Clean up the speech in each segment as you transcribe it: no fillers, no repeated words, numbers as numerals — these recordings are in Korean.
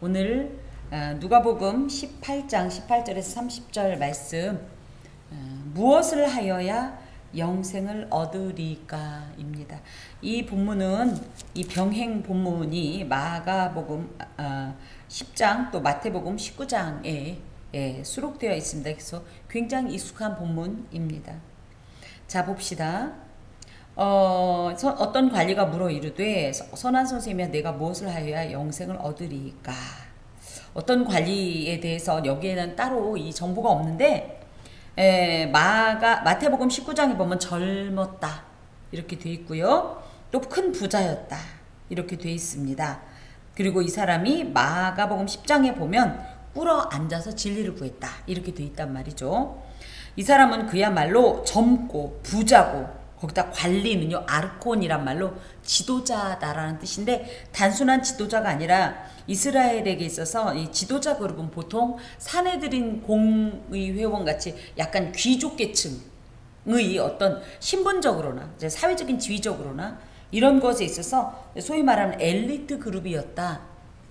오늘 누가복음 18장 18절에서 30절 말씀 무엇을 하여야 영생을 얻으리까입니다. 이 본문은 이 병행 본문이 마가복음 10장 또 마태복음 19장에 수록되어 있습니다. 그래서 굉장히 익숙한 본문입니다. 자 봅시다. 어떤 관리가 물어 이르되 선한 선생님이야 내가 무엇을 하여야 영생을 얻으리까. 어떤 관리에 대해서 여기에는 따로 이 정보가 없는데 마태복음 19장에 보면 젊었다 이렇게 돼 있고요. 또 큰 부자였다 이렇게 돼 있습니다. 그리고 이 사람이 마가복음 10장에 보면 꿇어 앉아서 진리를 구했다 이렇게 돼 있단 말이죠. 이 사람은 그야말로 젊고 부자고 거기다 관리는요 아르콘이란 말로 지도자다라는 뜻인데 단순한 지도자가 아니라 이스라엘에게 있어서 이 지도자 그룹은 보통 사내들인 공의회원 같이 약간 귀족 계층의 어떤 신분적으로나 사회적인 지위적으로나 이런 것에 있어서 소위 말하는 엘리트 그룹이었다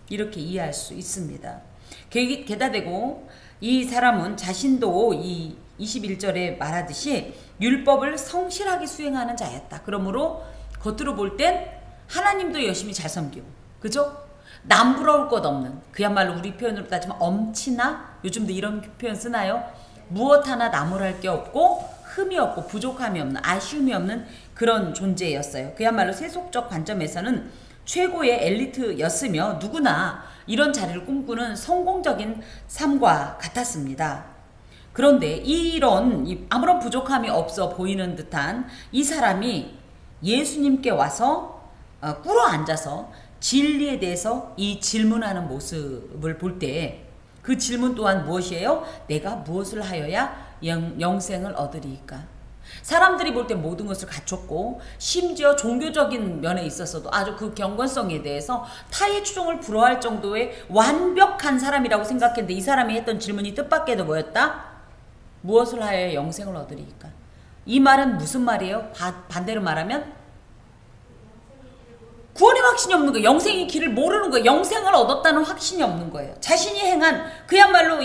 이렇게 이해할 수 있습니다. 게다 대고 이 사람은 자신도 이 21절에 말하듯이 율법을 성실하게 수행하는 자였다. 그러므로 겉으로 볼 땐 하나님도 열심히 잘 섬기고 그죠? 남부러울 것 없는 그야말로 우리 표현으로 따지면 엄치나 요즘도 이런 표현 쓰나요? 무엇 하나 나무랄 게 없고 흠이 없고 부족함이 없는 아쉬움이 없는 그런 존재였어요. 그야말로 세속적 관점에서는 최고의 엘리트였으며 누구나 이런 자리를 꿈꾸는 성공적인 삶과 같았습니다. 그런데 이런 아무런 부족함이 없어 보이는 듯한 이 사람이 예수님께 와서 꿇어 앉아서 진리에 대해서 이 질문하는 모습을 볼 때 그 질문 또한 무엇이에요? 내가 무엇을 하여야 영생을 얻으리까? 사람들이 볼 때 모든 것을 갖췄고 심지어 종교적인 면에 있어서도 아주 그 경건성에 대해서 타의 추종을 불허할 정도의 완벽한 사람이라고 생각했는데 이 사람이 했던 질문이 뜻밖에도 뭐였다? 무엇을 하여야 영생을 얻으리까? 이 말은 무슨 말이에요? 반대로 말하면 구원의 확신이 없는 거예요. 영생의 길을 모르는 거예요. 영생을 얻었다는 확신이 없는 거예요. 자신이 행한 그야말로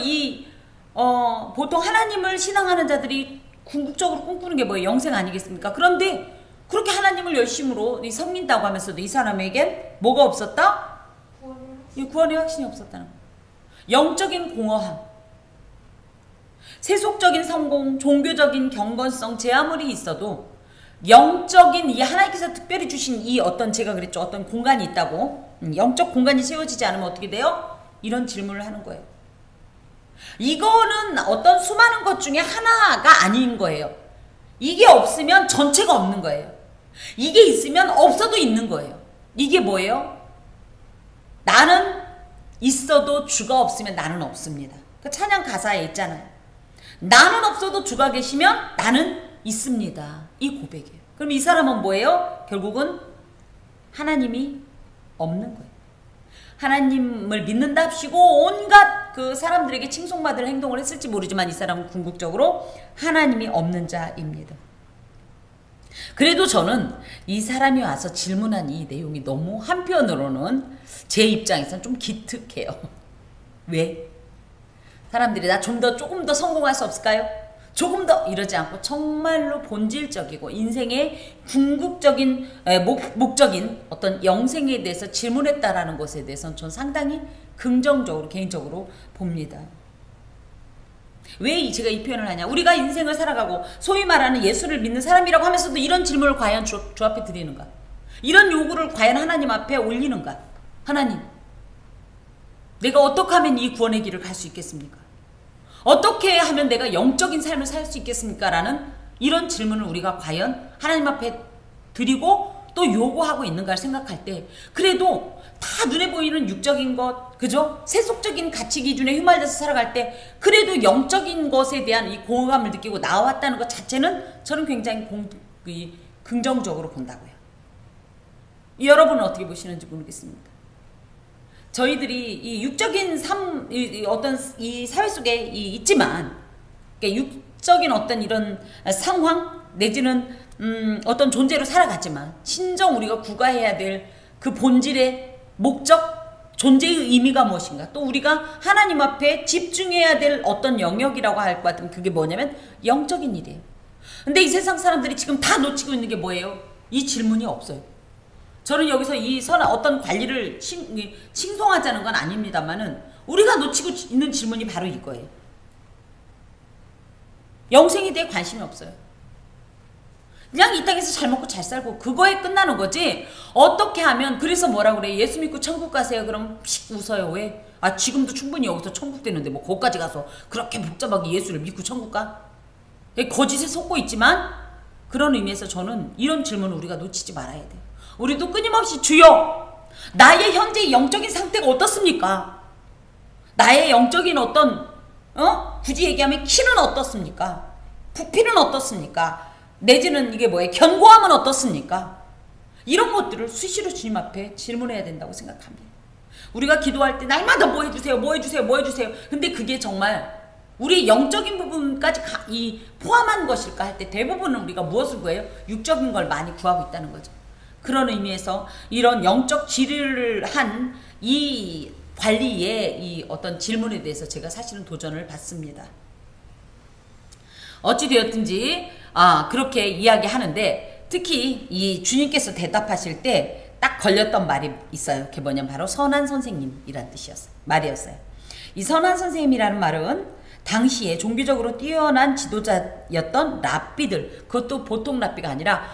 보통 하나님을 신앙하는 자들이 궁극적으로 꿈꾸는 게 뭐예요? 영생 아니겠습니까? 그런데 그렇게 하나님을 열심으로 섬긴다고 하면서도 이 사람에겐 뭐가 없었다? 구원의 확신이 없었다는 거예요. 영적인 공허함, 세속적인 성공, 종교적인 경건성 제 아무리 있어도 영적인 이 하나님께서 특별히 주신 이 어떤 제가 그랬죠. 어떤 공간이 있다고 영적 공간이 채워지지 않으면 어떻게 돼요? 이런 질문을 하는 거예요. 이거는 어떤 수많은 것 중에 하나가 아닌 거예요. 이게 없으면 전체가 없는 거예요. 이게 있으면 없어도 있는 거예요. 이게 뭐예요? 나는 있어도 주가 없으면 나는 없습니다. 그 찬양 가사에 있잖아요. 나는 없어도 주가 계시면 나는 있습니다. 이 고백이에요. 그럼 이 사람은 뭐예요? 결국은 하나님이 없는 거예요. 하나님을 믿는답시고 온갖 그 사람들에게 칭송받을 행동을 했을지 모르지만 이 사람은 궁극적으로 하나님이 없는 자입니다. 그래도 저는 이 사람이 와서 질문한 이 내용이 너무 한편으로는 제 입장에서는 좀 기특해요. 왜? 사람들이 나 조금 더 성공할 수 없을까요? 조금 더 이러지 않고 정말로 본질적이고 인생의 궁극적인 목적인 어떤 영생에 대해서 질문했다라는 것에 대해서는 전 상당히 긍정적으로 개인적으로 봅니다. 왜 제가 이 표현을 하냐? 우리가 인생을 살아가고 소위 말하는 예수를 믿는 사람이라고 하면서도 이런 질문을 과연 주 앞에 드리는가? 이런 요구를 과연 하나님 앞에 올리는가? 하나님, 내가 어떻게 하면 이 구원의 길을 갈 수 있겠습니까? 어떻게 하면 내가 영적인 삶을 살 수 있겠습니까? 라는 이런 질문을 우리가 과연 하나님 앞에 드리고 또 요구하고 있는가를 생각할 때 그래도 다 눈에 보이는 육적인 것, 그죠? 세속적인 가치 기준에 휘말려서 살아갈 때 그래도 영적인 것에 대한 이 공허감을 느끼고 나왔다는 것 자체는 저는 굉장히 긍정적으로 본다고요. 여러분은 어떻게 보시는지 모르겠습니다. 저희들이 이 육적인 삶, 어떤 이 사회 속에 있지만, 그러니까 육적인 어떤 이런 상황, 내지는, 어떤 존재로 살아갔지만, 신정 우리가 구가해야 될 그 본질의 목적, 존재의 의미가 무엇인가? 또 우리가 하나님 앞에 집중해야 될 어떤 영역이라고 할 것 같으면 그게 뭐냐면 영적인 일이에요. 근데 이 세상 사람들이 지금 다 놓치고 있는 게 뭐예요? 이 질문이 없어요. 저는 여기서 이 어떤 관리를 칭송하자는 건 아닙니다만은 우리가 놓치고 있는 질문이 바로 이거예요. 영생에 대해 관심이 없어요. 그냥 이 땅에서 잘 먹고 잘 살고 그거에 끝나는 거지. 어떻게 하면 그래서 뭐라 그래? 예수 믿고 천국 가세요. 그럼 픽 웃어요. 왜? 아 지금도 충분히 여기서 천국 되는데 뭐 거기까지 가서 그렇게 복잡하게 예수를 믿고 천국 가? 거짓에 속고 있지만 그런 의미에서 저는 이런 질문을 우리가 놓치지 말아야 돼요. 우리도 끊임없이 주여 나의 현재 영적인 상태가 어떻습니까? 나의 영적인 어떤 굳이 얘기하면 키는 어떻습니까? 부피는 어떻습니까? 내지는 이게 뭐예요? 견고함은 어떻습니까? 이런 것들을 수시로 주님 앞에 질문해야 된다고 생각합니다. 우리가 기도할 때 날마다 뭐 해주세요, 뭐 해주세요, 뭐 해주세요. 근데 그게 정말 우리 영적인 부분까지 포함한 것일까 할 때 대부분은 우리가 무엇을 구해요? 육적인 걸 많이 구하고 있다는 거죠. 그런 의미에서 이런 영적 지리를 한 이 관리의 이 어떤 질문에 대해서 제가 사실은 도전을 받습니다. 어찌되었든지 그렇게 이야기하는데 특히 이 주님께서 대답하실 때 딱 걸렸던 말이 있어요. 그게 뭐냐면 바로 선한 선생님이란 뜻이었어요. 말이었어요. 이 선한 선생님이라는 말은 당시에 종교적으로 뛰어난 지도자였던 랍비들, 그것도 보통 랍비가 아니라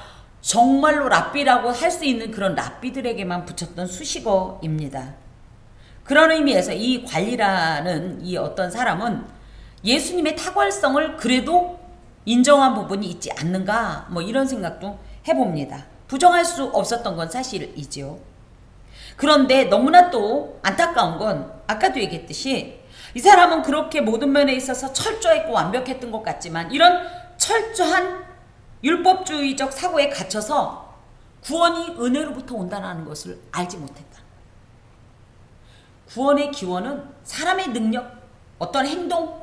정말로 랍비라고 할 수 있는 그런 랍비들에게만 붙였던 수식어입니다. 그런 의미에서 이 관리라는 이 어떤 사람은 예수님의 탁월성을 그래도 인정한 부분이 있지 않는가 뭐 이런 생각도 해봅니다. 부정할 수 없었던 건 사실이지요. 그런데 너무나 또 안타까운 건 아까도 얘기했듯이 이 사람은 그렇게 모든 면에 있어서 철저했고 완벽했던 것 같지만 이런 철저한 율법주의적 사고에 갇혀서 구원이 은혜로부터 온다는 것을 알지 못했다. 구원의 기원은 사람의 능력, 어떤 행동,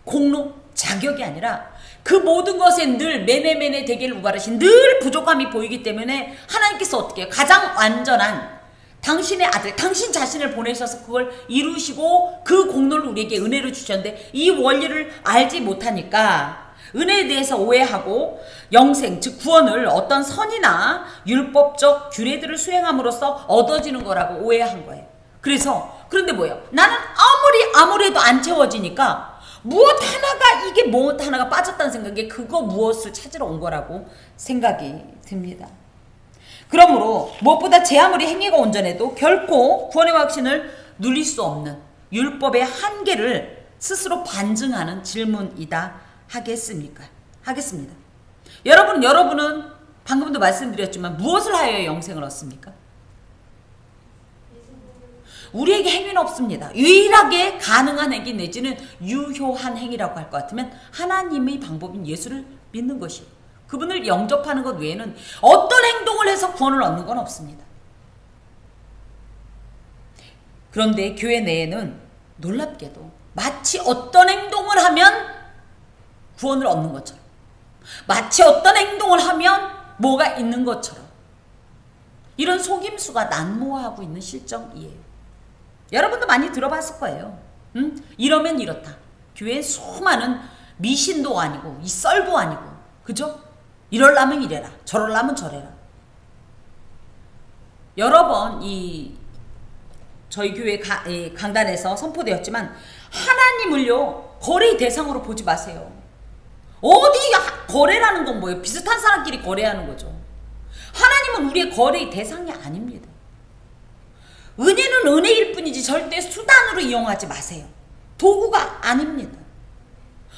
공로, 자격이 아니라 그 모든 것에 늘 매네매네 되기를 우발하신 늘 부족함이 보이기 때문에 하나님께서 어떻게 해요? 가장 완전한 당신의 아들, 당신 자신을 보내셔서 그걸 이루시고 그 공로를 우리에게 은혜로 주셨는데 이 원리를 알지 못하니까 은혜에 대해서 오해하고 영생, 즉 구원을 어떤 선이나 율법적 규례들을 수행함으로써 얻어지는 거라고 오해한 거예요. 그런데 뭐예요? 나는 아무리 해도 안 채워지니까 무엇 하나가 빠졌다는 생각에 그거 무엇을 찾으러 온 거라고 생각이 듭니다. 그러므로 무엇보다 제 아무리 행위가 온전해도 결코 구원의 확신을 누릴 수 없는 율법의 한계를 스스로 반증하는 질문이다 하겠습니까? 하겠습니다. 여러분은 방금도 말씀드렸지만 무엇을 하여야 영생을 얻습니까? 우리에게 행위는 없습니다. 유일하게 가능한 행위 내지는 유효한 행위라고 할 것 같으면 하나님의 방법인 예수를 믿는 것이 그분을 영접하는 것 외에는 어떤 행동을 해서 구원을 얻는 건 없습니다. 그런데 교회 내에는 놀랍게도 마치 어떤 행동을 하면 구원을 얻는 것처럼 마치 어떤 행동을 하면 뭐가 있는 것처럼 이런 속임수가 난무하고 있는 실정이에요. 여러분도 많이 들어봤을 거예요. 이러면 이렇다. 교회에 수많은 미신도 아니고 이 썰도 아니고 그죠? 이럴라면 이래라. 저럴라면 저래라. 여러 번 저희 교회 강단에서 선포되었지만 하나님을요 거래의 대상으로 보지 마세요. 어디 거래라는 건 뭐예요? 비슷한 사람끼리 거래하는 거죠. 하나님은 우리의 거래의 대상이 아닙니다. 은혜는 은혜일 뿐이지 절대 수단으로 이용하지 마세요. 도구가 아닙니다.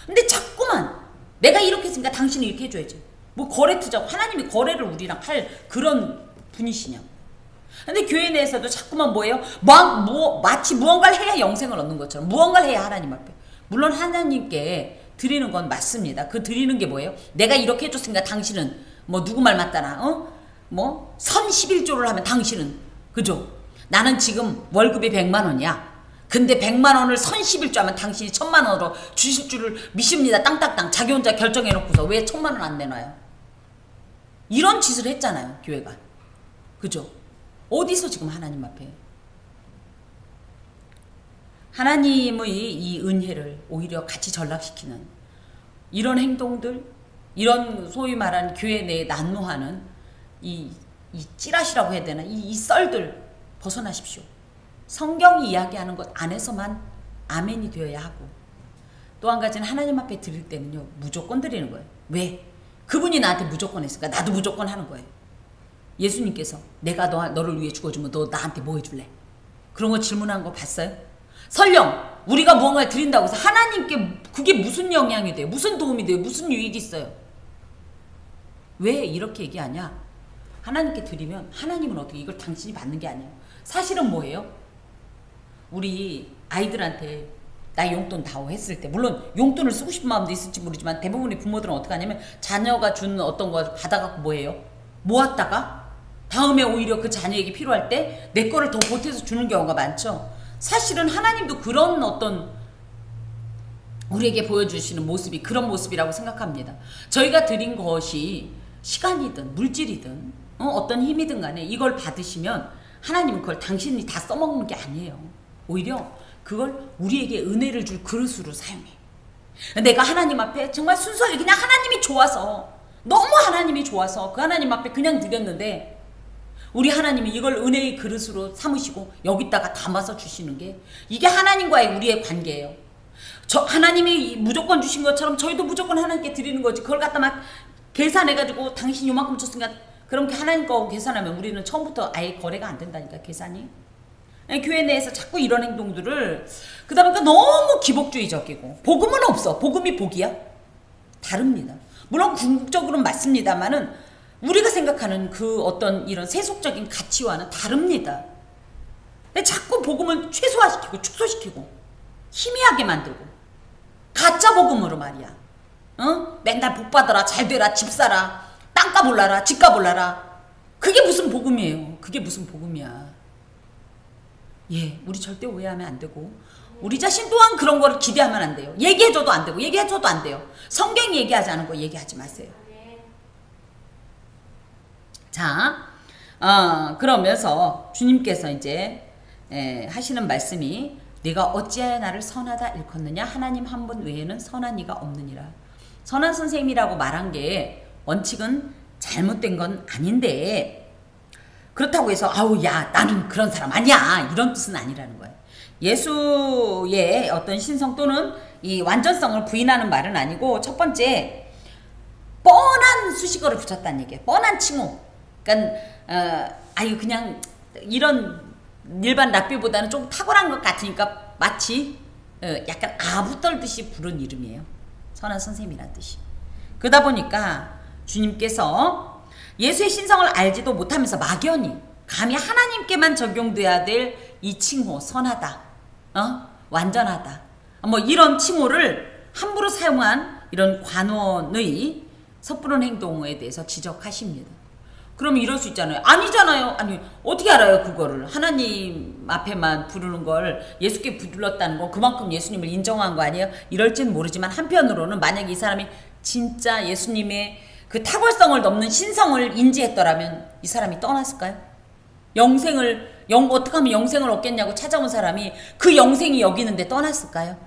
근데 자꾸만 내가 이렇게 했으니까 당신이 이렇게 해줘야지. 뭐 거래 투자고 하나님이 거래를 우리랑 할 그런 분이시냐. 근데 교회 내에서도 자꾸만 뭐예요? 마치 무언가를 해야 영생을 얻는 것처럼 무언가를 해야 하나님 앞에. 물론 하나님께 드리는 건 맞습니다. 그 드리는 게 뭐예요? 내가 이렇게 해줬으니까 당신은 뭐 누구 말 맞다나 선 11조를 하면 당신은 그죠? 나는 지금 월급이 100만 원이야. 근데 100만 원을 선 11조 하면 당신이 1000만 원으로 주실 줄을 믿습니다. 땅땅땅 자기 혼자 결정해놓고서 왜 1000만 원 안 내놔요? 이런 짓을 했잖아요. 교회가. 그죠? 어디서 지금 하나님 앞에. 하나님의 이 은혜를 오히려 같이 전락시키는 이런 행동들, 이런 소위 말하는 교회 내에 난무하는 이 찌라시라고 해야 되나? 이 썰들 벗어나십시오. 성경이 이야기하는 것 안에서만 아멘이 되어야 하고, 또 한 가지는 하나님 앞에 드릴 때는요, 무조건 드리는 거예요. 왜? 그분이 나한테 무조건 했으니까 나도 무조건 하는 거예요. 예수님께서 내가 너를 위해 죽어주면 너 나한테 뭐 해줄래? 그런 거 질문한 거 봤어요? 설령 우리가 무언가를 드린다고 해서 하나님께 그게 무슨 영향이 돼요? 무슨 도움이 돼요? 무슨 유익이 있어요? 왜 이렇게 얘기하냐? 하나님께 드리면 하나님은 어떻게 이걸 당신이 받는 게 아니에요. 사실은 뭐예요? 우리 아이들한테 나 용돈 다오 했을 때, 물론 용돈을 쓰고 싶은 마음도 있을지 모르지만 대부분의 부모들은 어떻게 하냐면 자녀가 준 어떤 거 받아갖고 뭐예요? 모았다가 다음에 오히려 그 자녀에게 필요할 때 내 거를 더 보태서 주는 경우가 많죠. 사실은 하나님도 그런 어떤 우리에게 보여주시는 모습이 그런 모습이라고 생각합니다. 저희가 드린 것이 시간이든 물질이든 어떤 힘이든 간에 이걸 받으시면 하나님은 그걸 당신이 다 써먹는 게 아니에요. 오히려 그걸 우리에게 은혜를 줄 그릇으로 사용해. 내가 하나님 앞에 정말 순수하게 그냥 하나님이 좋아서, 너무 하나님이 좋아서 그 하나님 앞에 그냥 드렸는데 우리 하나님이 이걸 은혜의 그릇으로 삼으시고 여기다가 담아서 주시는 게 이게 하나님과의 우리의 관계예요. 저 하나님이 무조건 주신 것처럼 저희도 무조건 하나님께 드리는 거지. 그걸 갖다 막 계산해가지고 당신 요만큼 줬으니까 그럼 하나님 거 계산하면 우리는 처음부터 아예 거래가 안 된다니까, 계산이. 교회 내에서 자꾸 이런 행동들을 그러다 보니까 너무 기복주의적이고, 복음은 없어. 복음이 복이야? 다릅니다. 물론 궁극적으로는 맞습니다만은 우리가 생각하는 그 어떤 이런 세속적인 가치와는 다릅니다. 근데 자꾸 복음을 최소화시키고 축소시키고 희미하게 만들고 가짜 복음으로 말이야. 맨날 복 받아라, 잘 되라, 집 사라, 땅값 올라라, 집값 올라라. 그게 무슨 복음이에요? 그게 무슨 복음이야? 예, 우리 절대 오해하면 안 되고 우리 자신 또한 그런 거를 기대하면 안 돼요. 얘기해줘도 안 되고 얘기해줘도 안 돼요. 성경이 얘기하지 않은 거 얘기하지 마세요. 자, 그러면서 주님께서 이제 하시는 말씀이 네가 어찌하여 나를 선하다 일컫느냐? 하나님 한 분 외에는 선한 이가 없느니라. 선한 선생님이라고 말한 게 원칙은 잘못된 건 아닌데, 그렇다고 해서 아우 야 나는 그런 사람 아니야 이런 뜻은 아니라는 거예요. 예수의 어떤 신성 또는 이 완전성을 부인하는 말은 아니고, 첫 번째 뻔한 수식어를 붙였다는 얘기예요. 뻔한 칭호. 그러니까 아유 그냥 이런 일반 랍비보다는 좀 탁월한 것 같으니까 마치 약간 아부 떨듯이 부른 이름이에요. 선한 선생님이라는 뜻이. 그러다 보니까 주님께서 예수의 신성을 알지도 못하면서 막연히 감히 하나님께만 적용돼야 될 이 칭호, 선하다, 완전하다, 뭐 이런 칭호를 함부로 사용한 이런 관원의 섣부른 행동에 대해서 지적하십니다. 그러면 이럴 수 있잖아요. 아니잖아요. 아니 어떻게 알아요 그거를? 하나님 앞에만 부르는 걸 예수께 불렀다는 거 그만큼 예수님을 인정한 거 아니에요? 이럴지는 모르지만 한편으로는 만약에 이 사람이 진짜 예수님의 그 탁월성을 넘는 신성을 인지했더라면 이 사람이 떠났을까요? 어떻게 하면 영생을 얻겠냐고 찾아온 사람이 그 영생이 여기 있는데 떠났을까요?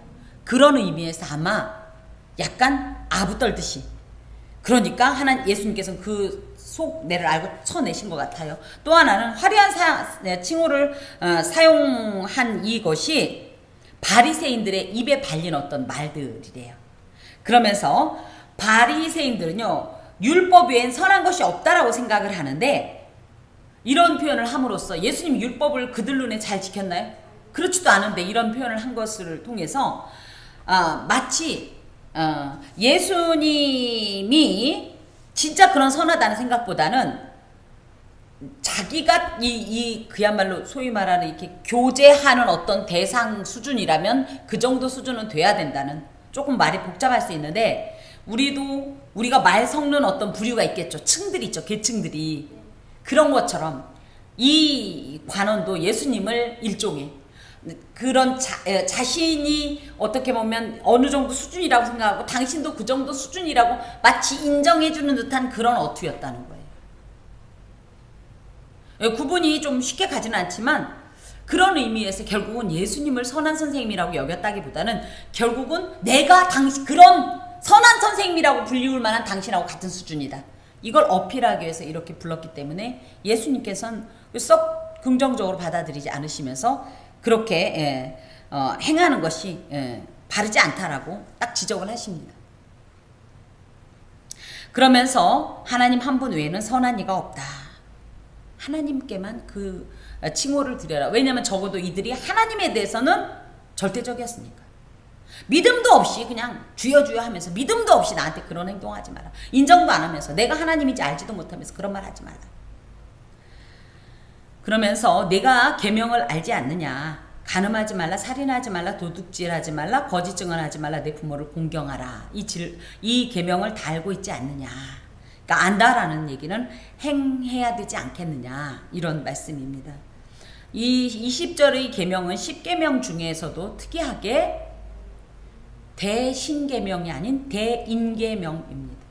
그런 의미에서 아마 약간 아부 떨듯이, 그러니까 예수님께서는 그 속내를 알고 쳐내신 것 같아요. 또 하나는 화려한 칭호를 사용한 이것이 바리새인들의 입에 발린 어떤 말들이래요. 그러면서 바리새인들은요 율법 외엔 선한 것이 없다라고 생각을 하는데, 이런 표현을 함으로써 예수님 율법을 그들 눈에 잘 지켰나요? 그렇지도 않은데 이런 표현을 한 것을 통해서 마치 예수님이 진짜 그런 선하다는 생각보다는 자기가 그야말로 소위 말하는 이렇게 교제하는 어떤 대상 수준이라면 그 정도 수준은 돼야 된다는, 조금 말이 복잡할 수 있는데 우리가 말 섞는 어떤 부류가 있겠죠. 층들이 있죠. 계층들이. 그런 것처럼 이 관원도 예수님을 일종의 그런 자신이 어떻게 보면 어느 정도 수준이라고 생각하고 당신도 그 정도 수준이라고 마치 인정해주는 듯한 그런 어투였다는 거예요. 구분이 좀 쉽게 가지는 않지만 그런 의미에서 결국은 예수님을 선한 선생님이라고 여겼다기보다는 결국은 내가 그런 선한 선생님이라고 불리울 만한 당신하고 같은 수준이다. 이걸 어필하기 위해서 이렇게 불렀기 때문에 예수님께서는 썩 긍정적으로 받아들이지 않으시면서 그렇게 행하는 것이 바르지 않다라고 딱 지적을 하십니다. 그러면서 하나님 한 분 외에는 선한 이가 없다. 하나님께만 그 칭호를 드려라. 왜냐하면 적어도 이들이 하나님에 대해서는 절대적이었으니까. 믿음도 없이 그냥 주여 주여 하면서 믿음도 없이 나한테 그런 행동하지 마라. 인정도 안 하면서 내가 하나님인지 알지도 못하면서 그런 말 하지 마라. 그러면서 내가 계명을 알지 않느냐. 간음하지 말라, 살인하지 말라, 도둑질하지 말라, 거짓 증언하지 말라, 내 부모를 공경하라. 이 계명을 다 알고 있지 않느냐. 그러니까 안다라는 얘기는 행해야 되지 않겠느냐. 이런 말씀입니다. 이 20절의 계명은 10계명 중에서도 특이하게 대신계명이 아닌 대인계명입니다.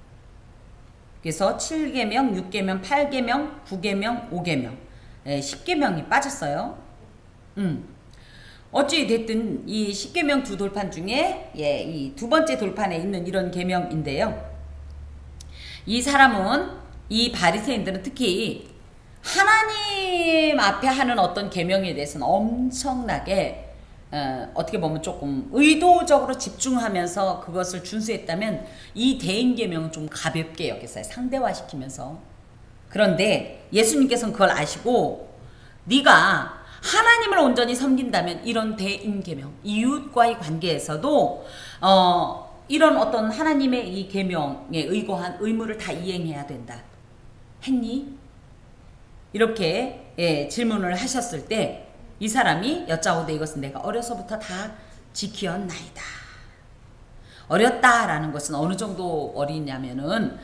그래서 7계명, 6계명, 8계명, 9계명, 5계명, 10계명이 빠졌어요. 어찌 됐든 이 10계명 두 돌판 중에 이 두 번째 돌판에 있는 이런 계명인데요. 이 사람은 이 바리새인들은 특히 하나님 앞에 하는 어떤 계명에 대해서는 엄청나게 어떻게 보면 조금 의도적으로 집중하면서 그것을 준수했다면 이 대인계명은 좀 가볍게 여겼어요. 상대화시키면서. 그런데 예수님께서는 그걸 아시고 네가 하나님을 온전히 섬긴다면 이런 대인계명, 이웃과의 관계에서도 이런 어떤 하나님의 이 계명에 의거한 의무를 다 이행해야 된다. 했니? 이렇게 질문을 하셨을 때 이 사람이 여짜오되 이것은 내가 어려서부터 다 지키었나이다. 어렸다라는 것은 어느 정도 어리냐면은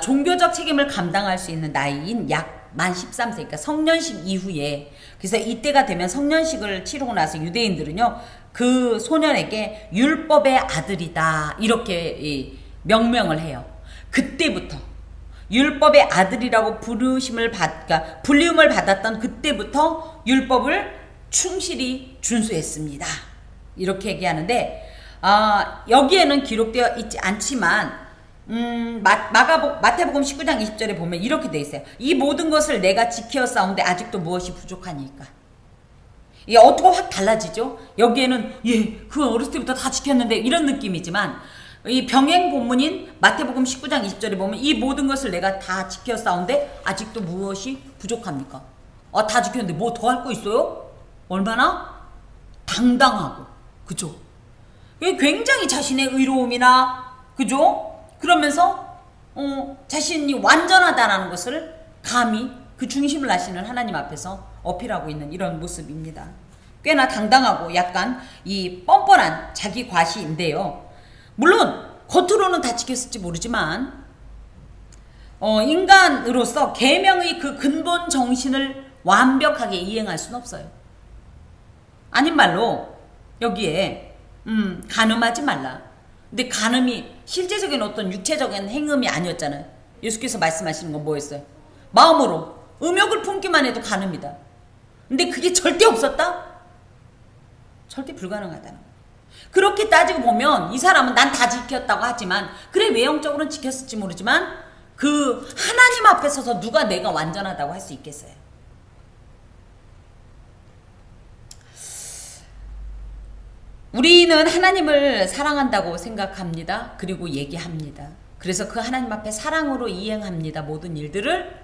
종교적 책임을 감당할 수 있는 나이인 약 만 13세, 그러니까 성년식 이후에, 그래서 이때가 되면 성년식을 치르고 나서 유대인들은요 그 소년에게 율법의 아들이다 이렇게 명명을 해요. 그때부터 율법의 아들이라고 불리움을 받았던 그때부터 율법을 충실히 준수했습니다. 이렇게 얘기하는데 여기에는 기록되어 있지 않지만 마태복음 19장 20절에 보면 이렇게 돼 있어요. 이 모든 것을 내가 지켜싸운데 아직도 무엇이 부족하니까. 이게 어떻게 확 달라지죠? 여기에는 그건 어렸을 때부터 다 지켰는데 이런 느낌이지만 이 병행 본문인 마태복음 19장 20절에 보면 이 모든 것을 내가 다 지켜싸운데 아직도 무엇이 부족합니까? 다 지켰는데 뭐 더 할 거 있어요? 얼마나 당당하고, 그죠? 굉장히 자신의 의로움이나, 그죠? 그러면서 자신이 완전하다라는 것을 감히 그 중심을 아시는 하나님 앞에서 어필하고 있는 이런 모습입니다. 꽤나 당당하고 약간 이 뻔뻔한 자기 과시인데요. 물론 겉으로는 다 지켰을지 모르지만 인간으로서 계명의 그 근본 정신을 완벽하게 이행할 수는 없어요. 아닌 말로 여기에 간음하지 말라. 근데 간음이 실제적인 어떤 육체적인 행음이 아니었잖아요. 예수께서 말씀하시는 건 뭐였어요? 마음으로 음욕을 품기만 해도 간음이다. 근데 그게 절대 없었다? 절대 불가능하다는 거예요. 그렇게 따지고 보면 이 사람은 난 다 지켰다고 하지만 그래 외형적으로는 지켰을지 모르지만 그 하나님 앞에 서서 누가 내가 완전하다고 할 수 있겠어요? 우리는 하나님을 사랑한다고 생각합니다. 그리고 얘기합니다. 그래서 그 하나님 앞에 사랑으로 이행합니다. 모든 일들을.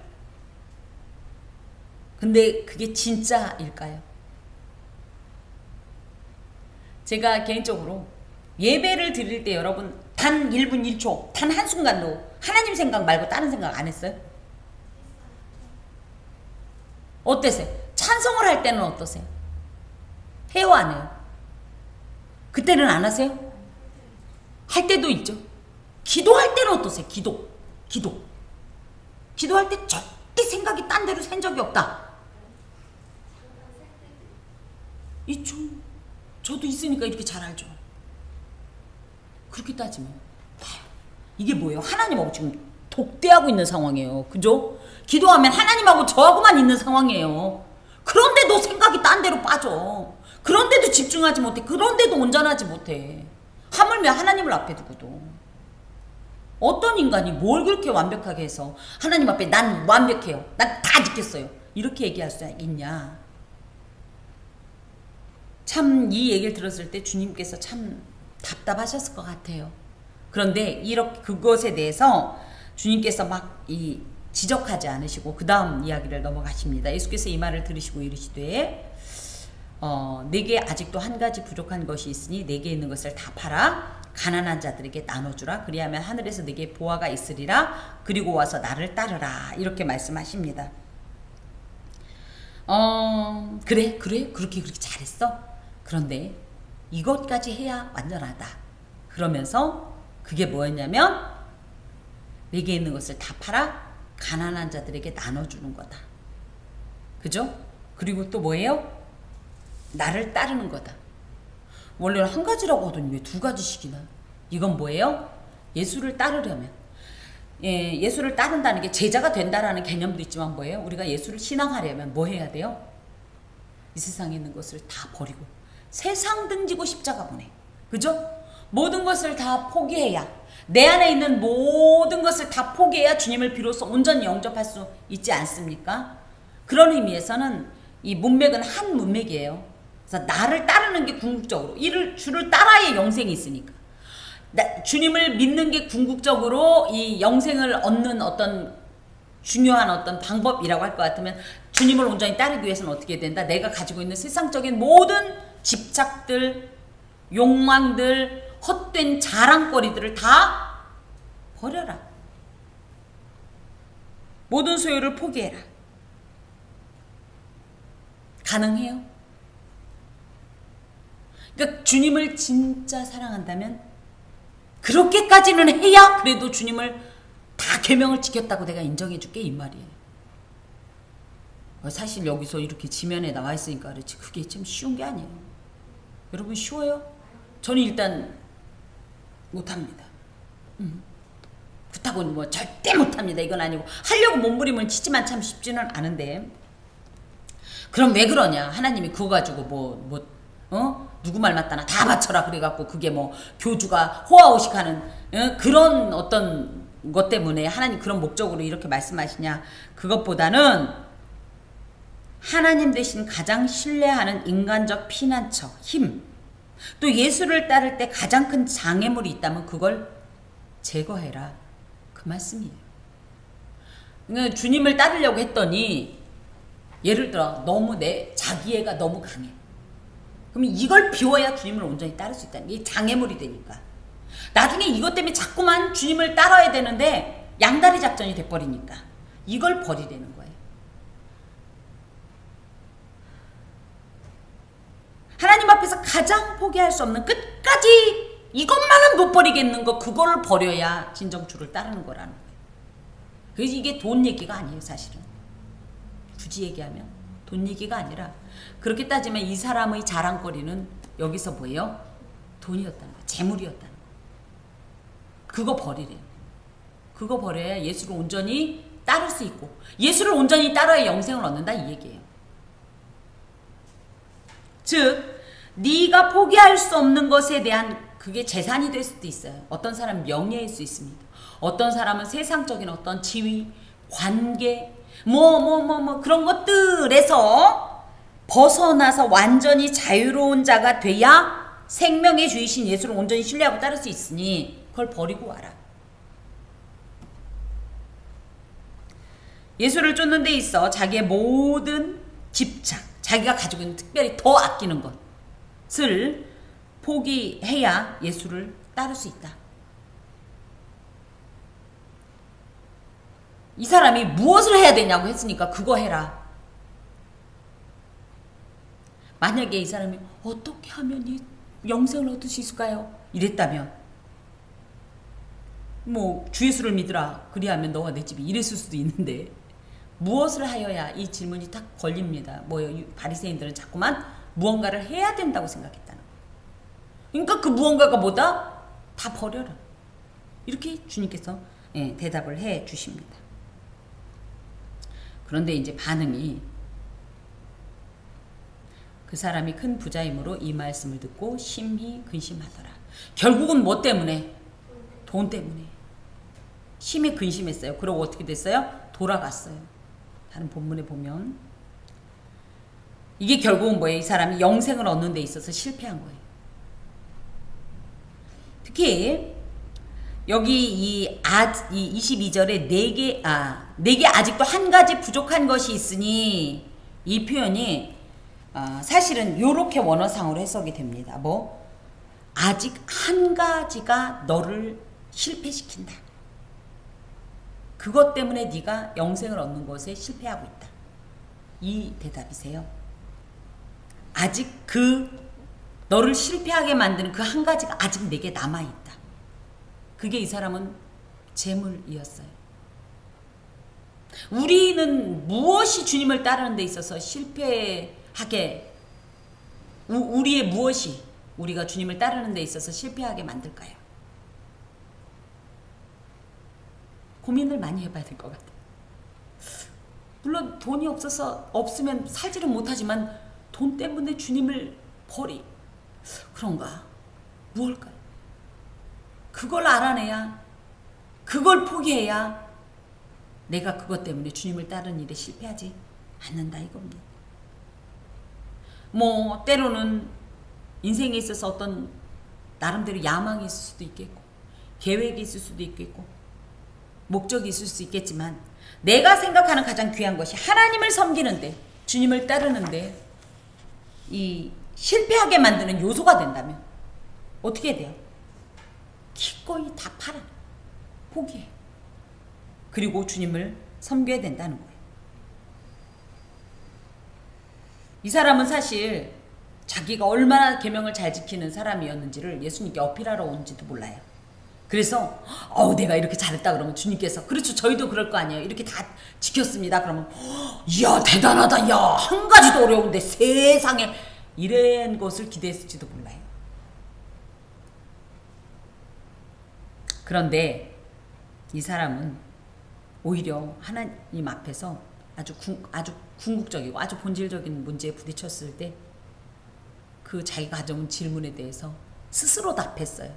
근데 그게 진짜일까요? 제가 개인적으로 예배를 드릴 때 여러분 단 1분 1초, 단 한순간도 하나님 생각 말고 다른 생각 안 했어요? 어떠세요? 찬송을 할 때는 어떠세요? 해요 안 해요? 그때는 안 하세요? 할 때도 있죠. 기도할 때는 어떠세요? 기도할 때 절대 생각이 딴 데로 샌 적이 없다. 저도 있으니까 이렇게 잘 알죠. 그렇게 따지면 봐요. 이게 뭐예요? 하나님하고 지금 독대하고 있는 상황이에요. 그죠? 기도하면 하나님하고 저하고만 있는 상황이에요. 그런데도 생각이 딴 데로 빠져. 그런데도 집중하지 못해. 그런데도 온전하지 못해. 하물며 하나님을 앞에 두고도. 어떤 인간이 뭘 그렇게 완벽하게 해서 하나님 앞에 난 완벽해요. 난 다 지켰어요. 이렇게 얘기할 수 있냐. 참 이 얘기를 들었을 때 주님께서 참 답답하셨을 것 같아요. 그런데 이렇게 그것에 대해서 주님께서 막 지적하지 않으시고 그 다음 이야기를 넘어가십니다. 예수께서 이 말을 들으시고 이르시되 내게 아직도 한 가지 부족한 것이 있으니 내게 있는 것을 다 팔아 가난한 자들에게 나눠주라. 그리하면 하늘에서 내게 보화가 있으리라. 그리고 와서 나를 따르라. 이렇게 말씀하십니다. 그래 그렇게 잘했어. 그런데 이것까지 해야 완전하다. 그러면서 그게 뭐였냐면 내게 있는 것을 다 팔아 가난한 자들에게 나눠주는 거다. 그죠? 그리고 또 뭐예요? 나를 따르는 거다. 원래는 한 가지라고 하더니 왜 두 가지씩이나. 이건 뭐예요? 예수를 따르려면, 예수를 따른다는 게 제자가 된다라는 개념도 있지만 뭐예요? 우리가 예수를 신앙하려면 뭐 해야 돼요? 이 세상에 있는 것을 다 버리고 세상 등지고 십자가 보내. 그죠? 모든 것을 다 포기해야, 내 안에 있는 모든 것을 다 포기해야 주님을 비로소 온전히 영접할 수 있지 않습니까? 그런 의미에서는 이 문맥은 한 문맥이에요. 그래서 나를 따르는 게 궁극적으로, 주를 따라야 영생이 있으니까. 주님을 믿는 게 궁극적으로 이 영생을 얻는 어떤 중요한 어떤 방법이라고 할 것 같으면, 주님을 온전히 따르기 위해서는 어떻게 된다? 내가 가지고 있는 세상적인 모든 집착들, 욕망들, 헛된 자랑거리들을 다 버려라. 모든 소유를 포기해라. 가능해요? 그러니까 주님을 진짜 사랑한다면 그렇게까지는 해야 그래도 주님을 다 계명을 지켰다고 내가 인정해 줄게, 이 말이에요. 사실 여기서 이렇게 지면에 나와 있으니까 그렇지 그게 참 쉬운 게 아니에요. 여러분 쉬워요? 저는 일단 못합니다. 그렇다고 뭐 절대 못합니다 이건 아니고, 하려고 몸부림을 치지만 참 쉽지는 않은데, 그럼 왜 그러냐. 하나님이 그거 가지고 누구 말 맞다나 다 맞춰라 그래갖고 그게 뭐 교주가 호화호식하는 그런 어떤 것 때문에 하나님 그런 목적으로 이렇게 말씀하시냐. 그것보다는 하나님 대신 가장 신뢰하는 인간적 피난처, 힘, 또 예수를 따를 때 가장 큰 장애물이 있다면 그걸 제거해라, 그 말씀이에요. 그러니까 주님을 따르려고 했더니 예를 들어 너무 자기애가 너무 강해. 그러면 이걸 비워야 주님을 온전히 따를 수 있다는 게 장애물이 되니까. 나중에 이것 때문에 자꾸만 주님을 따라야 되는데 양다리 작전이 돼버리니까 이걸 버리라는 거예요. 하나님 앞에서 가장 포기할 수 없는, 끝까지 이것만은 못 버리겠는 거, 그거를 버려야 진정 주를 따르는 거라는 거예요. 그래서 이게 돈 얘기가 아니에요. 사실은 굳이 얘기하면 돈 얘기가 아니라, 그렇게 따지면 이 사람의 자랑거리는 여기서 뭐예요? 돈이었다는 거예요. 재물이었다는 거예요. 그거 버리래요. 그거 버려야 예수를 온전히 따를 수 있고, 예수를 온전히 따라야 영생을 얻는다, 이 얘기예요. 즉 네가 포기할 수 없는 것에 대한, 그게 재산이 될 수도 있어요. 어떤 사람은 명예일 수 있습니다. 어떤 사람은 세상적인 어떤 지위, 관계, 그런 것들에서 벗어나서 완전히 자유로운 자가 돼야 생명의 주이신 예수를 온전히 신뢰하고 따를 수 있으니 그걸 버리고 와라. 예수를 쫓는 데 있어 자기의 모든 집착, 자기가 가지고 있는 특별히 더 아끼는 것을 포기해야 예수를 따를 수 있다. 이 사람이 무엇을 해야 되냐고 했으니까 그거 해라. 만약에 이 사람이 어떻게 하면 이 영생을 얻을 수 있을까요? 이랬다면 주 예수를 믿으라 그리하면 너와 내 집이 이랬을 수도 있는데, 무엇을 하여야, 이 질문이 딱 걸립니다. 바리새인들은 자꾸만 무언가를 해야 된다고 생각했다는 거예요. 그러니까 그 무언가가 뭐다? 다 버려라. 이렇게 주님께서 대답을 해 주십니다. 그런데 이제 반응이 그 사람이 큰 부자이므로 이 말씀을 듣고 심히 근심하더라. 결국은 뭐 때문에? 돈 때문에. 심히 근심했어요. 그러고 어떻게 됐어요? 돌아갔어요. 다른 본문에 보면 이게 결국은 뭐예요? 이 사람이 영생을 얻는 데 있어서 실패한 거예요. 특히 여기 이 22절에 내게 아직도 한 가지 부족한 것이 있으니 이 표현이 사실은 요렇게 원어상으로 해석이 됩니다. 뭐 아직 한 가지가 너를 실패시킨다. 그것 때문에 네가 영생을 얻는 것에 실패하고 있다. 이 대답이세요. 아직 너를 실패하게 만드는 그 한 가지가 아직 내게 남아있다. 그게 이 사람은 재물이었어요. 우리는 무엇이 주님을 따르는 데 있어서 실패하게 우리의 무엇이 우리가 주님을 따르는 데 있어서 실패하게 만들까요? 고민을 많이 해봐야 될 것 같아요. 물론 돈이 없으면 살지는 못하지만 돈 때문에 주님을 그런가? 무엇일까요? 그걸 알아내야, 그걸 포기해야 내가 그것 때문에 주님을 따르는 일에 실패하지 않는다 이겁니다. 뭐 때로는 인생에 있어서 어떤 나름대로 야망이 있을 수도 있겠고 계획이 있을 수도 있겠고 목적이 있을 수 있겠지만 내가 생각하는 가장 귀한 것이 하나님을 섬기는데 주님을 따르는데 이 실패하게 만드는 요소가 된다면 어떻게 돼요? 기꺼이 다 팔아. 포기해. 그리고 주님을 섬겨야 된다는 거예요. 이 사람은 사실 자기가 얼마나 계명을 잘 지키는 사람이었는지를 예수님께 어필하러 온지도 몰라요. 그래서 내가 이렇게 잘했다 그러면 주님께서 그렇죠 저희도 그럴 거 아니에요. 이렇게 다 지켰습니다. 그러면 이야 대단하다. 야 한 가지도 어려운데 세상에 이런 것을 기대했을지도 몰라요. 그런데 이 사람은 오히려 하나님 앞에서 아주 궁극적이고 아주 본질적인 문제에 부딪혔을 때 그 자기가 가져온 질문에 대해서 스스로 답했어요.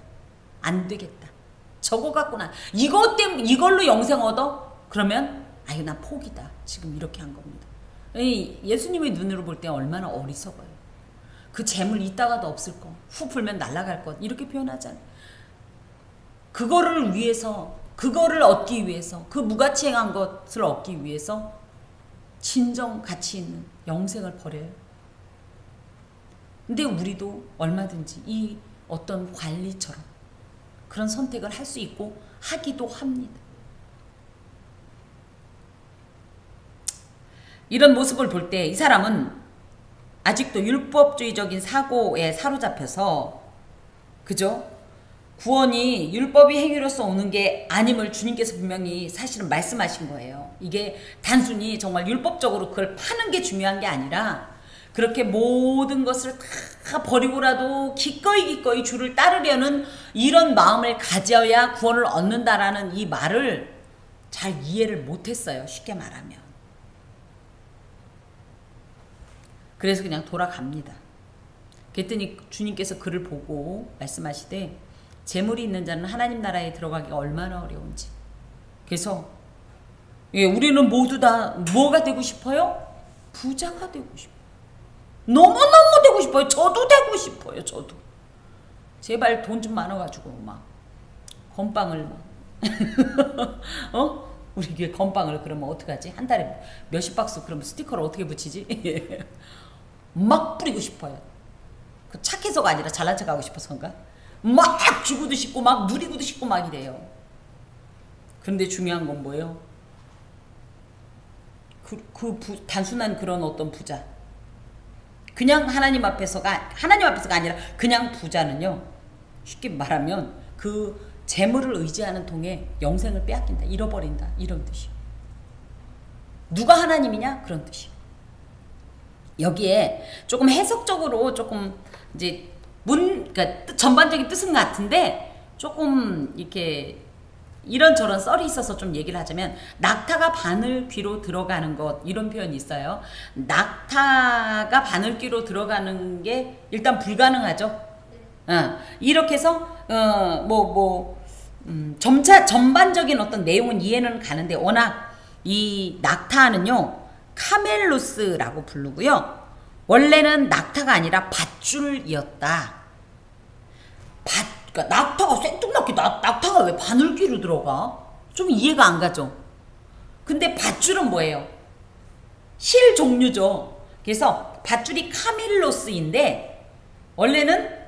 안 되겠다. 저거 갖고나 이걸로 영생 얻어? 그러면 나 포기다. 지금 이렇게 한 겁니다. 예수님의 눈으로 볼 때 얼마나 어리석어요. 그 재물 있다가도 없을 것, 후 불면 날아갈 것 이렇게 표현하잖아요. 그거를 위해서, 그거를 얻기 위해서, 그 무가치행한 것을 얻기 위해서 진정 가치 있는 영생을 버려요. 근데 우리도 얼마든지 이 어떤 관리처럼 그런 선택을 할 수 있고 하기도 합니다. 이런 모습을 볼 때 이 사람은 아직도 율법주의적인 사고에 사로잡혀서 그죠? 구원이 율법이 행위로서 오는 게 아님을 주님께서 분명히 사실은 말씀하신 거예요. 이게 단순히 정말 율법적으로 그걸 파는 게 중요한 게 아니라 그렇게 모든 것을 다 버리고라도 기꺼이 주를 따르려는 이런 마음을 가져야 구원을 얻는다라는 이 말을 잘 이해를 못했어요. 쉽게 말하면. 그래서 그냥 돌아갑니다. 그랬더니 주님께서 그를 보고 말씀하시되 재물이 있는 자는 하나님 나라에 들어가기가 얼마나 어려운지. 그래서 우리는 모두 다 뭐가 되고 싶어요? 부자가 되고 싶어요. 너무너무 되고 싶어요. 저도 되고 싶어요. 저도. 제발 돈 좀 많아가지고 막 건빵을 막 우리 교회 건빵을 그러면 어떡하지? 한 달에 몇십 박스 그러면 스티커를 어떻게 붙이지? 막 뿌리고 싶어요. 그 착해서가 아니라 잘난 척하고 싶어서인가? 막 주고도 싶고 막 누리고도 싶고 막 이래요. 그런데 중요한 건 뭐예요? 단순한 그런 어떤 부자, 그냥 하나님 앞에서가 아니라 그냥 부자는요, 쉽게 말하면 그 재물을 의지하는 통에 영생을 빼앗긴다, 잃어버린다, 이런 뜻이에요. 누가 하나님이냐? 그런 뜻이에요. 여기에 조금 해석적으로 조금 이제 그러니까 전반적인 뜻은 같은데 조금 이렇게 이런저런 썰이 있어서 좀 얘기를 하자면 낙타가 바늘귀로 들어가는 것 이런 표현이 있어요. 낙타가 바늘귀로 들어가는 게 일단 불가능하죠. 이렇게 해서 전반적인 어떤 내용은 이해는 가는데 워낙 이 낙타는요 카멜로스라고 부르고요. 원래는 낙타가 아니라 밧줄이었다. 그러니까 낙타가 생뚱맞게 낙타가 왜 바늘귀로 들어가? 좀 이해가 안 가죠. 근데 밧줄은 뭐예요? 실 종류죠. 그래서 밧줄이 카밀로스인데 원래는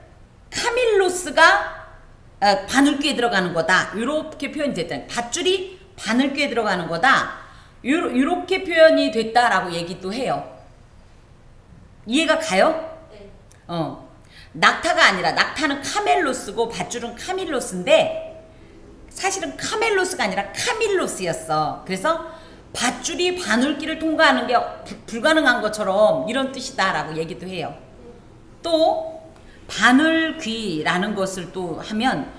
카밀로스가 바늘귀에 들어가는 거다. 이렇게 표현이 됐다. 밧줄이 바늘귀에 들어가는 거다. 이렇게 표현이 됐다라고 얘기도 해요. 이해가 가요? 네. 낙타가 아니라 낙타는 카멜로스고 밧줄은 카밀로스인데 사실은 카멜로스가 아니라 카밀로스였어. 그래서 밧줄이 바늘귀를 통과하는 게 불가능한 것처럼 이런 뜻이다라고 얘기도 해요. 또 바늘귀라는 것을 또 하면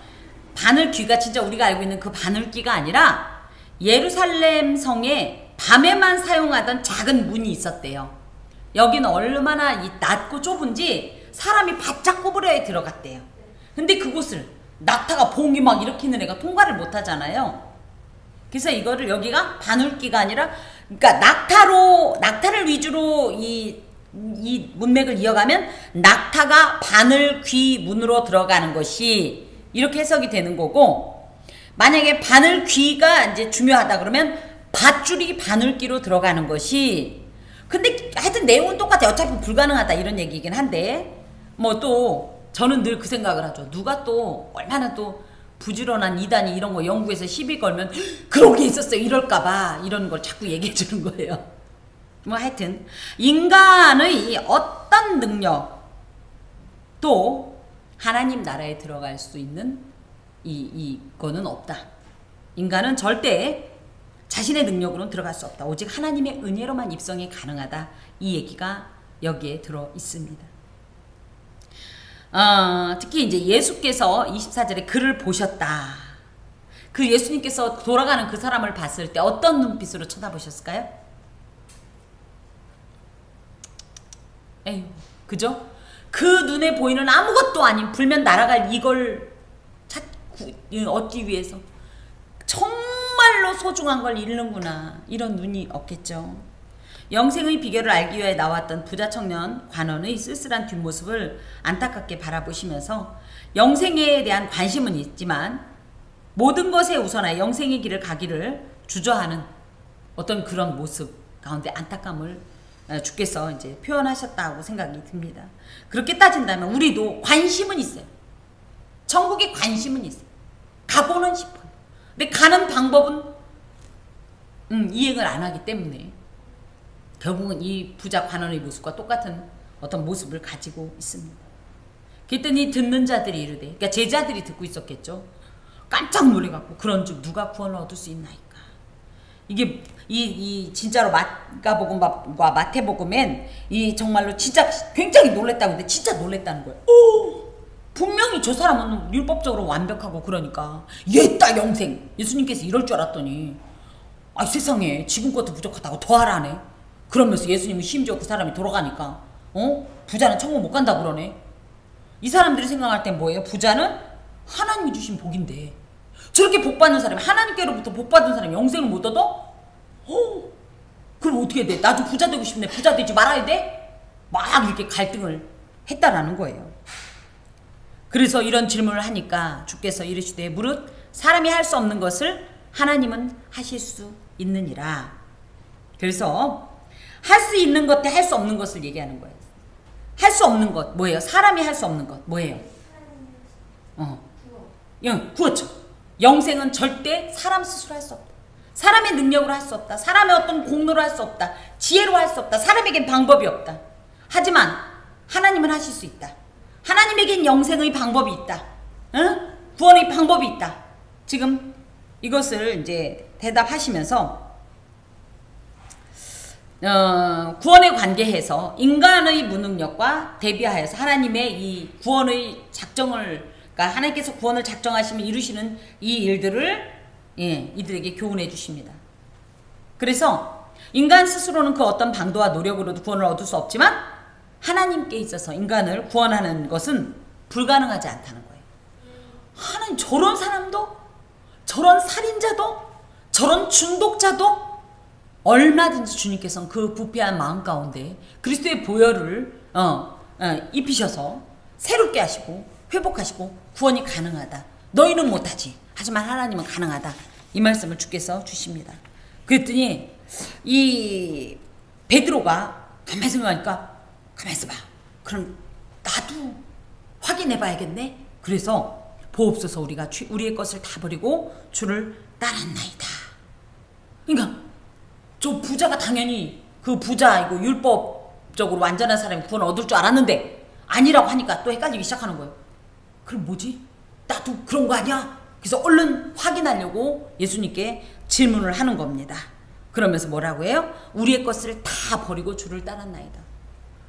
바늘귀가 진짜 우리가 알고 있는 그 바늘귀가 아니라 예루살렘 성에 밤에만 사용하던 작은 문이 있었대요. 여기는 얼마나 낮고 좁은지 사람이 바짝 구부려에 들어갔대요. 근데 그곳을 낙타가 봉이 막 일으키는 애가 통과를 못 하잖아요. 그래서 이거를 여기가 바늘귀가 아니라 그러니까 낙타를 위주로 이 문맥을 이어가면 낙타가 바늘귀 문으로 들어가는 것이 이렇게 해석이 되는 거고, 만약에 바늘귀가 이제 중요하다 그러면 밧줄이 바늘귀로 들어가는 것이, 근데 하여튼 내용은 똑같아. 어차피 불가능하다 이런 얘기이긴 한데 뭐 또 저는 늘 그 생각을 하죠. 누가 또 얼마나 또 부지런한 이단이 이런 거 연구해서 시비 걸면 그런 게 있었어요 이럴까봐 이런 걸 자꾸 얘기해 주는 거예요. 뭐 하여튼 인간의 어떤 능력 또 하나님 나라에 들어갈 수 있는 이거는 없다. 인간은 절대 자신의 능력으로는 들어갈 수 없다. 오직 하나님의 은혜로만 입성이 가능하다. 이 얘기가 여기에 들어 있습니다. 특히 이제 예수께서 24절에 그를 보셨다. 그 예수님께서 돌아가는 그 사람을 봤을 때 어떤 눈빛으로 쳐다보셨을까요? 에휴, 그죠? 그 눈에 보이는 아무것도 아닌 불면 날아갈 이걸 얻기 위해서 정말로 소중한 걸 잃는구나 이런 눈이 없겠죠. 영생의 비결을 알기 위해 나왔던 부자 청년 관원의 쓸쓸한 뒷모습을 안타깝게 바라보시면서 영생에 대한 관심은 있지만 모든 것에 우선하여 영생의 길을 가기를 주저하는 어떤 그런 모습 가운데 안타까움을 주께서 이제 표현하셨다고 생각이 듭니다. 그렇게 따진다면 우리도 관심은 있어요. 천국에 관심은 있어요. 가고는 싶어요. 근데 가는 방법은 이행을 안 하기 때문에 결국은 이 부자 관원의 모습과 똑같은 어떤 모습을 가지고 있습니다. 그랬더니 듣는 자들이 이르되, 그러니까 제자들이 듣고 있었겠죠. 깜짝 놀래갖고 그런즉 누가 구원을 얻을 수 있나이까. 이게 진짜로 마가복음과 마태복음엔 이 정말로 진짜 굉장히 놀랬다고 근데 진짜 놀랬다는 거예요. 분명히 저 사람은 율법적으로 완벽하고 그러니까 옛다 영생 예수님께서 이럴 줄 알았더니 세상에 지금 것도 부족하다고 더하라네. 그러면서 예수님은 심지어 그 사람이 돌아가니까 부자는 천국 못 간다 그러네. 이 사람들이 생각할 땐 뭐예요? 부자는 하나님이 주신 복인데 저렇게 복 받는 사람이 하나님께로부터 복 받은 사람이 영생을 못 얻어? 그럼 어떻게 돼? 나도 부자 되고 싶네. 부자 되지 말아야 돼? 막 이렇게 갈등을 했다라는 거예요. 그래서 이런 질문을 하니까 주께서 이르시되 무릇 사람이 할 수 없는 것을 하나님은 하실 수 있느니라. 그래서 할 수 있는 것 대 할 수 없는 것을 얘기하는 거예요. 할 수 없는 것 뭐예요? 사람이 할 수 없는 것 뭐예요? 구원죠. 영생은 절대 사람 스스로 할 수 없다. 사람의 능력으로 할 수 없다. 사람의 어떤 공로로 할 수 없다. 지혜로 할 수 없다. 사람에겐 방법이 없다. 하지만 하나님은 하실 수 있다. 하나님에겐 영생의 방법이 있다. 구원의 방법이 있다. 지금 이것을 이제 대답하시면서 구원에 관계해서 인간의 무능력과 대비하여서 하나님의 이 구원의 작정을, 그러니까 하나님께서 구원을 작정하시면 이루시는 이 일들을 예, 이들에게 교훈해 주십니다. 그래서 인간 스스로는 그 어떤 방도와 노력으로도 구원을 얻을 수 없지만 하나님께 있어서 인간을 구원하는 것은 불가능하지 않다는 거예요. 하나님, 저런 사람도, 저런 살인자도, 저런 중독자도 얼마든지 주님께서는 그 부패한 마음 가운데 그리스도의 보혈을 입히셔서 새롭게 하시고 회복하시고 구원이 가능하다. 너희는 못하지. 하지만 하나님은 가능하다. 이 말씀을 주께서 주십니다. 그랬더니 이 베드로가 가만히 생각하니까 가만히 있어봐. 그럼 나도 확인해 봐야겠네. 그래서 보옵소서 우리가 우리의 것을 다 버리고 주를 따랐나이다. 그러니까 저 부자가 당연히 그 부자이고 율법적으로 완전한 사람이 구원 얻을 줄 알았는데 아니라고 하니까 또 헷갈리기 시작하는 거예요. 그럼 뭐지? 나도 그런 거 아니야? 그래서 얼른 확인하려고 예수님께 질문을 하는 겁니다. 그러면서 뭐라고 해요? 우리의 것을 다 버리고 주를 따랐나이다.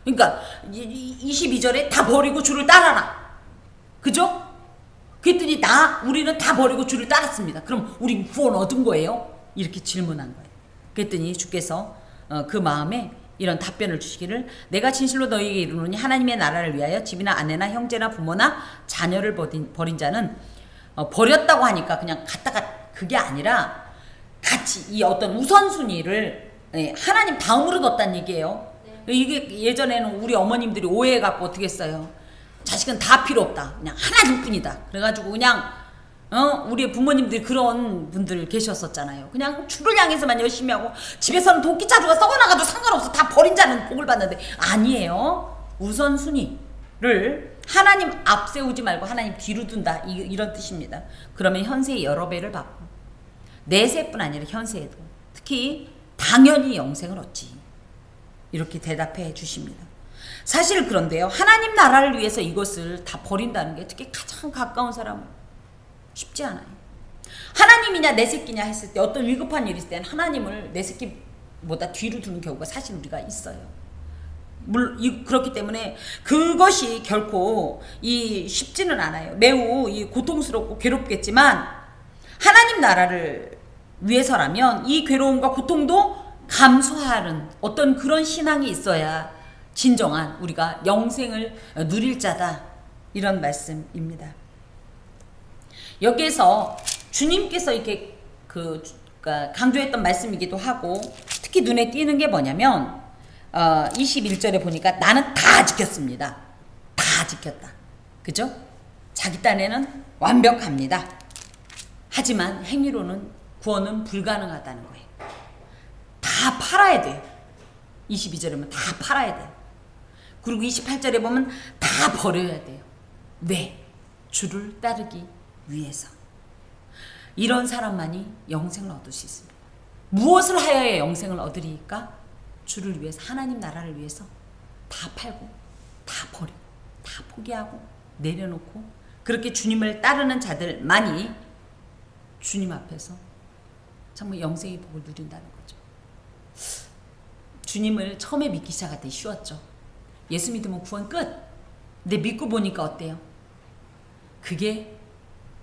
그러니까 22절에 다 버리고 주를 따라라. 그죠? 그랬더니 우리는 다 버리고 주를 따랐습니다. 그럼 우리 구원 얻은 거예요? 이렇게 질문한 거예요. 그랬더니 주께서 그 마음에 이런 답변을 주시기를 내가 진실로 너희에게 이르노니 하나님의 나라를 위하여 집이나 아내나 형제나 부모나 자녀를 버린 자는 버렸다고 하니까 그냥 갔다가 그게 아니라 같이 이 어떤 우선순위를 하나님 다음으로 뒀다는 얘기예요. 이게 예전에는 우리 어머님들이 오해해갖고 어떻게 했어요? 자식은 다 필요 없다. 그냥 하나님뿐이다. 그래가지고 그냥 우리 부모님들이 그런 분들 계셨었잖아요. 그냥 주를 향해서만 열심히 하고 집에서는 도끼자루가 썩어나가도 상관없어. 다 버린 자는 복을 받는데 아니에요. 우선순위를 하나님 앞세우지 말고 하나님 뒤로 둔다. 이런 뜻입니다. 그러면 현세에 여러 배를 받고 내세뿐 아니라 현세에도 특히 당연히 영생을 얻지. 이렇게 대답해 주십니다. 사실 그런데요. 하나님 나라를 위해서 이것을 다 버린다는 게 특히 가장 가까운 사람은 쉽지 않아요. 하나님이냐 내 새끼냐 했을 때 어떤 위급한 일이 있을 때는 하나님을 내 새끼보다 뒤로 두는 경우가 사실 우리가 있어요. 그렇기 때문에 그것이 결코 쉽지는 않아요. 매우 고통스럽고 괴롭겠지만 하나님 나라를 위해서라면 이 괴로움과 고통도 감수하는 어떤 그런 신앙이 있어야 진정한 우리가 영생을 누릴 자다. 이런 말씀입니다. 여기에서 주님께서 이렇게 강조했던 말씀이기도 하고 특히 눈에 띄는 게 뭐냐면 21절에 보니까 나는 다 지켰습니다. 다 지켰다. 그죠? 자기 딴에는 완벽합니다. 하지만 행위로는 구원은 불가능하다는 거예요. 다 팔아야 돼요. 22절에 보면 다 팔아야 돼요. 그리고 28절에 보면 다 버려야 돼요. 왜? 주를 따르기 위해서. 이런 사람만이 영생을 얻을 수 있습니다. 무엇을 하여야 영생을 얻으리까? 주를 위해서, 하나님 나라를 위해서 다 팔고 다 버리고 다 포기하고 내려놓고 그렇게 주님을 따르는 자들만이 주님 앞에서 정말 영생의 복을 누린다는 거죠. 주님을 처음에 믿기 시작할 때 쉬웠죠. 예수 믿으면 구원 끝. 근데 믿고 보니까 어때요? 그게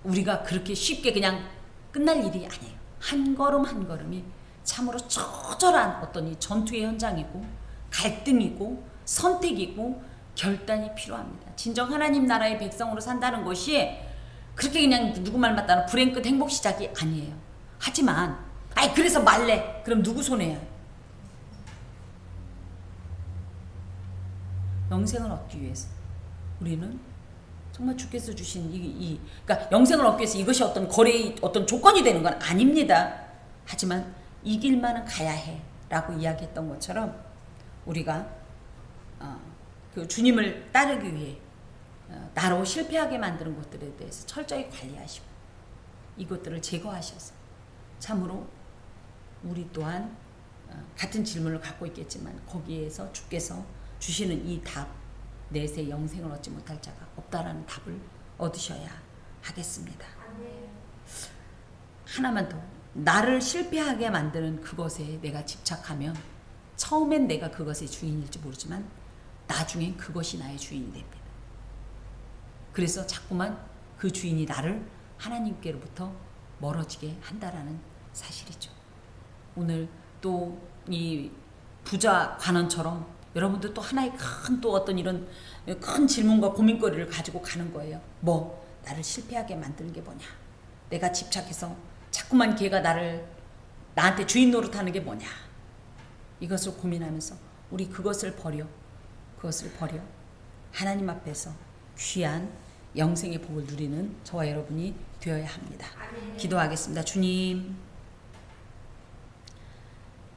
우리가 그렇게 쉽게 그냥 끝날 일이 아니에요. 한 걸음 한 걸음이 참으로 처절한 어떤 이 전투의 현장이고 갈등이고 선택이고 결단이 필요합니다. 진정 하나님 나라의 백성으로 산다는 것이 그렇게 그냥 누구 말 맞다는 불행 끝 행복 시작이 아니에요. 하지만 그래서 말래. 그럼 누구 손해야? 영생을 얻기 위해서 우리는 정말 주께서 주신 그러니까 영생을 얻기 위해서 이것이 어떤 거래의 어떤 조건이 되는 건 아닙니다. 하지만 이 길만은 가야 해라고 이야기했던 것처럼 우리가 그 주님을 따르기 위해 나로 실패하게 만드는 것들에 대해서 철저히 관리하시고 이것들을 제거하셔서 참으로 우리 또한 같은 질문을 갖고 있겠지만 거기에서 주께서 주시는 이 답, 내세 영생을 얻지 못할 자가 없다라는 답을 얻으셔야 하겠습니다. 하나만 더. 나를 실패하게 만드는 그것에 내가 집착하면 처음엔 내가 그것의 주인일지 모르지만 나중엔 그것이 나의 주인이 됩니다. 그래서 자꾸만 그 주인이 나를 하나님께로부터 멀어지게 한다라는 사실이죠. 오늘 또 이 부자 관원처럼 여러분도 또 하나의 큰 또 어떤 이런 큰 질문과 고민거리를 가지고 가는 거예요. 뭐 나를 실패하게 만드는 게 뭐냐? 내가 집착해서 자꾸만 걔가 나한테 주인 노릇하는 게 뭐냐? 이것을 고민하면서 우리 그것을 버려 하나님 앞에서 귀한 영생의 복을 누리는 저와 여러분이 되어야 합니다. 기도하겠습니다. 주님,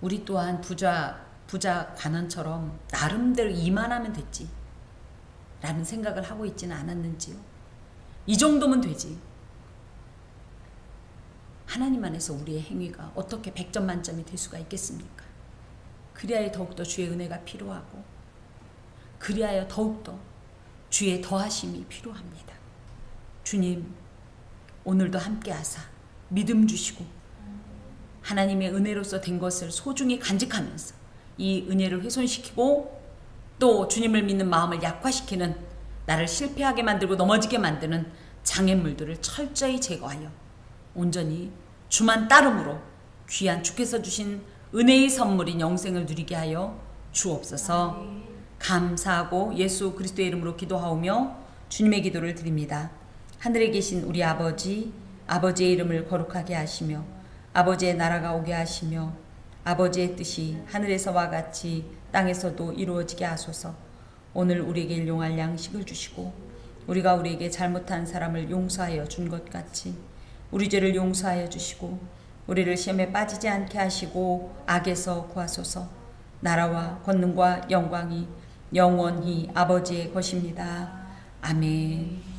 우리 또한 부자 관원처럼 나름대로 이만하면 됐지 라는 생각을 하고 있지는 않았는지요. 이 정도면 되지. 하나님 안에서 우리의 행위가 어떻게 100점 만점이 될 수가 있겠습니까? 그리하여 더욱더 주의 은혜가 필요하고 그리하여 더욱더 주의 더하심이 필요합니다. 주님, 오늘도 함께 하사 믿음 주시고 하나님의 은혜로서 된 것을 소중히 간직하면서 이 은혜를 훼손시키고 또 주님을 믿는 마음을 약화시키는 나를 실패하게 만들고 넘어지게 만드는 장애물들을 철저히 제거하여 온전히 주만 따름으로 귀한 주께서 주신 은혜의 선물인 영생을 누리게 하여 주옵소서. 감사하고 예수 그리스도의 이름으로 기도하오며 주님의 기도를 드립니다. 하늘에 계신 우리 아버지, 아버지의 이름을 거룩하게 하시며 아버지의 나라가 오게 하시며 아버지의 뜻이 하늘에서와 같이 땅에서도 이루어지게 하소서. 오늘 우리에게 일용할 양식을 주시고 우리가 우리에게 잘못한 사람을 용서하여 준 것 같이 우리 죄를 용서하여 주시고 우리를 시험에 빠지지 않게 하시고 악에서 구하소서. 나라와 권능과 영광이 영원히 아버지의 것입니다. 아멘.